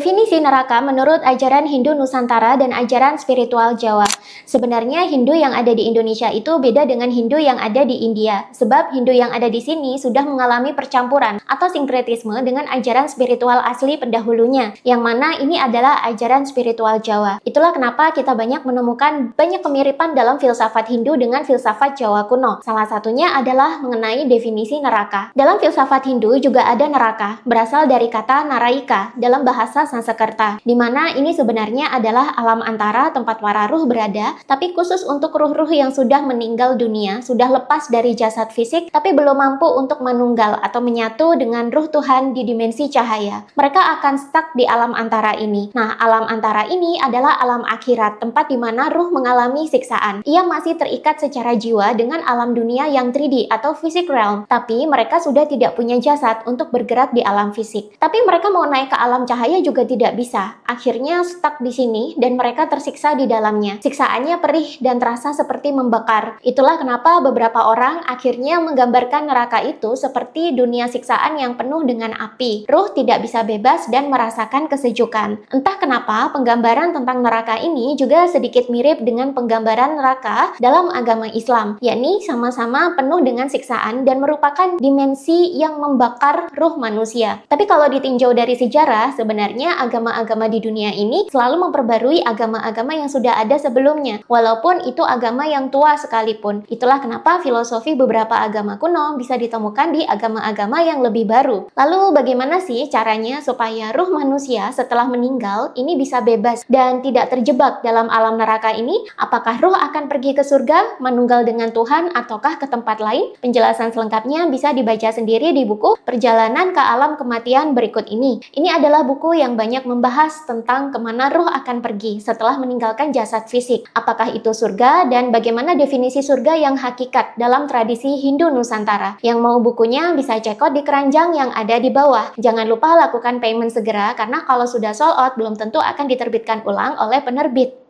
Definisi neraka menurut ajaran Hindu Nusantara dan ajaran spiritual Jawa. Sebenarnya Hindu yang ada di Indonesia itu beda dengan Hindu yang ada di India. Sebab Hindu yang ada di sini sudah mengalami percampuran atau sinkretisme dengan ajaran spiritual asli pendahulunya, yang mana ini adalah ajaran spiritual Jawa. Itulah kenapa kita banyak menemukan banyak kemiripan dalam filsafat Hindu dengan filsafat Jawa kuno. Salah satunya adalah mengenai definisi neraka. Dalam filsafat Hindu juga ada neraka, berasal dari kata naraika dalam bahasa Sanskerta, di mana ini sebenarnya adalah alam antara tempat para ruh berada, tapi khusus untuk ruh-ruh yang sudah meninggal dunia, sudah lepas dari jasad fisik, tapi belum mampu untuk menunggal atau menyatu dengan ruh Tuhan di dimensi cahaya. Mereka akan stuck di alam antara ini. Nah, alam antara ini adalah alam akhirat, tempat di mana ruh mengalami siksaan. Ia masih terikat secara jiwa dengan alam dunia yang 3D atau physic realm, tapi mereka sudah tidak punya jasad untuk bergerak di alam fisik. Tapi mereka mau naik ke alam cahaya juga tidak bisa. Akhirnya stuck di sini dan mereka tersiksa di dalamnya. Siksaannya perih dan terasa seperti membakar. Itulah kenapa beberapa orang akhirnya menggambarkan neraka itu seperti dunia siksaan yang penuh dengan api. Ruh tidak bisa bebas dan merasakan kesejukan. Entah kenapa penggambaran tentang neraka ini juga sedikit mirip dengan penggambaran neraka dalam agama Islam, yakni sama-sama penuh dengan siksaan dan merupakan dimensi yang membakar ruh manusia. Tapi kalau ditinjau dari sejarah, sebenarnya agama-agama di dunia ini selalu memperbarui agama-agama yang sudah ada sebelumnya, walaupun itu agama yang tua sekalipun. Itulah kenapa filosofi beberapa agama kuno bisa ditemukan di agama-agama yang lebih baru. Lalu bagaimana sih caranya supaya ruh manusia setelah meninggal ini bisa bebas dan tidak terjebak dalam alam neraka ini? Apakah ruh akan pergi ke surga, menunggal dengan Tuhan, ataukah ke tempat lain? Penjelasan selengkapnya bisa dibaca sendiri di buku Perjalanan ke Alam Kematian berikut ini. Ini adalah buku yang banyak membahas tentang kemana ruh akan pergi setelah meninggalkan jasad fisik. Apakah itu surga dan bagaimana definisi surga yang hakikat dalam tradisi Hindu Nusantara. Yang mau bukunya bisa check out di keranjang yang ada di bawah. Jangan lupa lakukan payment segera karena kalau sudah sold out belum tentu akan diterbitkan ulang oleh penerbit.